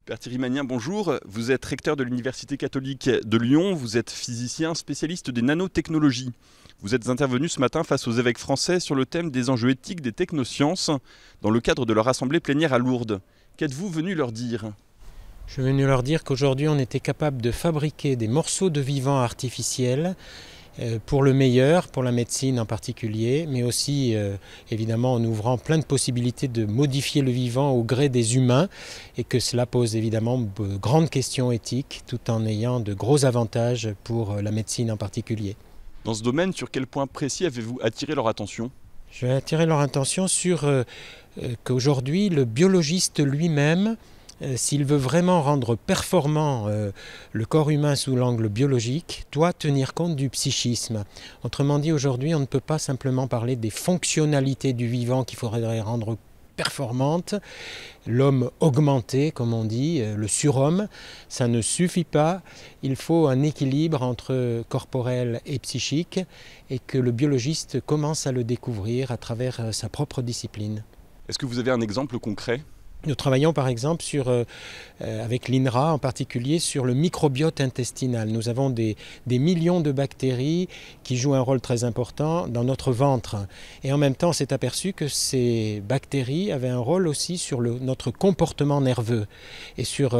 Père Thierry Magnin, bonjour. Vous êtes recteur de l'Université catholique de Lyon. Vous êtes physicien spécialiste des nanotechnologies. Vous êtes intervenu ce matin face aux évêques français sur le thème des enjeux éthiques des technosciences dans le cadre de leur assemblée plénière à Lourdes. Qu'êtes-vous venu leur dire ? Je suis venu leur dire qu'aujourd'hui on était capable de fabriquer des morceaux de vivant artificiels pour le meilleur, pour la médecine en particulier, mais aussi évidemment en ouvrant plein de possibilités de modifier le vivant au gré des humains et que cela pose évidemment de grandes questions éthiques tout en ayant de gros avantages pour la médecine en particulier. Dans ce domaine, sur quel point précis avez-vous attiré leur attention ? Je vais attirer leur attention sur qu'aujourd'hui le biologiste lui-même, s'il veut vraiment rendre performant le corps humain sous l'angle biologique, doit tenir compte du psychisme. Autrement dit, aujourd'hui, on ne peut pas simplement parler des fonctionnalités du vivant qu'il faudrait rendre performantes. L'homme augmenté, comme on dit, le surhomme, ça ne suffit pas. Il faut un équilibre entre corporel et psychique et que le biologiste commence à le découvrir à travers sa propre discipline. Est-ce que vous avez un exemple concret ? Nous travaillons par exemple avec l'INRA en particulier sur le microbiote intestinal. Nous avons des millions de bactéries qui jouent un rôle très important dans notre ventre. Et en même temps, on s'est aperçu que ces bactéries avaient un rôle aussi sur notre comportement nerveux et sur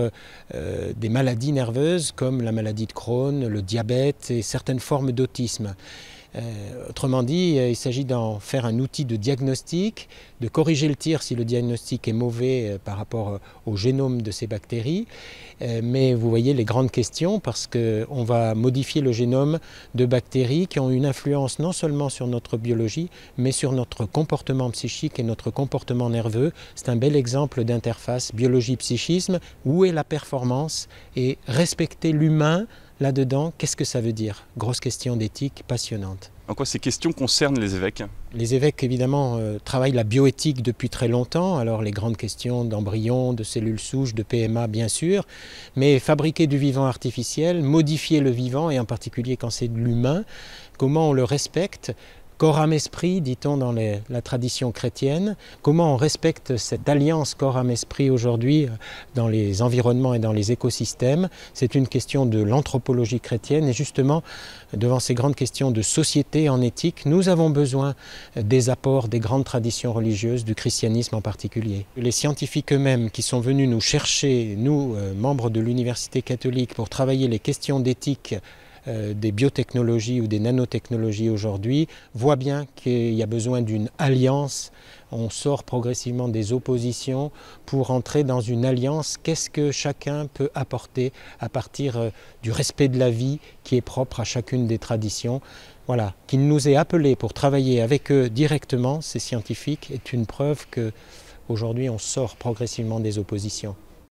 des maladies nerveuses comme la maladie de Crohn, le diabète et certaines formes d'autisme. Autrement dit, il s'agit d'en faire un outil de diagnostic, de corriger le tir si le diagnostic est mauvais par rapport au génome de ces bactéries. Mais vous voyez les grandes questions parce qu'on va modifier le génome de bactéries qui ont une influence non seulement sur notre biologie, mais sur notre comportement psychique et notre comportement nerveux. C'est un bel exemple d'interface biologie-psychisme. Où est la performance et respecter l'humain là-dedans, qu'est-ce que ça veut dire? Grosse question d'éthique passionnante. En quoi ces questions concernent les évêques ? Les évêques, évidemment, travaillent la bioéthique depuis très longtemps. Alors les grandes questions d'embryons, de cellules souches, de PMA, bien sûr. Mais fabriquer du vivant artificiel, modifier le vivant, et en particulier quand c'est de l'humain, comment on le respecte ? Corps, âme, esprit, dit-on dans la tradition chrétienne. Comment on respecte cette alliance corps, âme, esprit aujourd'hui dans les environnements et dans les écosystèmes? C'est une question de l'anthropologie chrétienne et justement, devant ces grandes questions de société en éthique, nous avons besoin des apports des grandes traditions religieuses, du christianisme en particulier. Les scientifiques eux-mêmes qui sont venus nous chercher, nous, membres de l'Université catholique, pour travailler les questions d'éthique des biotechnologies ou des nanotechnologies aujourd'hui, voit bien qu'il y a besoin d'une alliance. On sort progressivement des oppositions pour entrer dans une alliance. Qu'est-ce que chacun peut apporter à partir du respect de la vie qui est propre à chacune des traditions? Voilà, qu'il nous ait appelés pour travailler avec eux directement, ces scientifiques, est une preuve qu'aujourd'hui on sort progressivement des oppositions.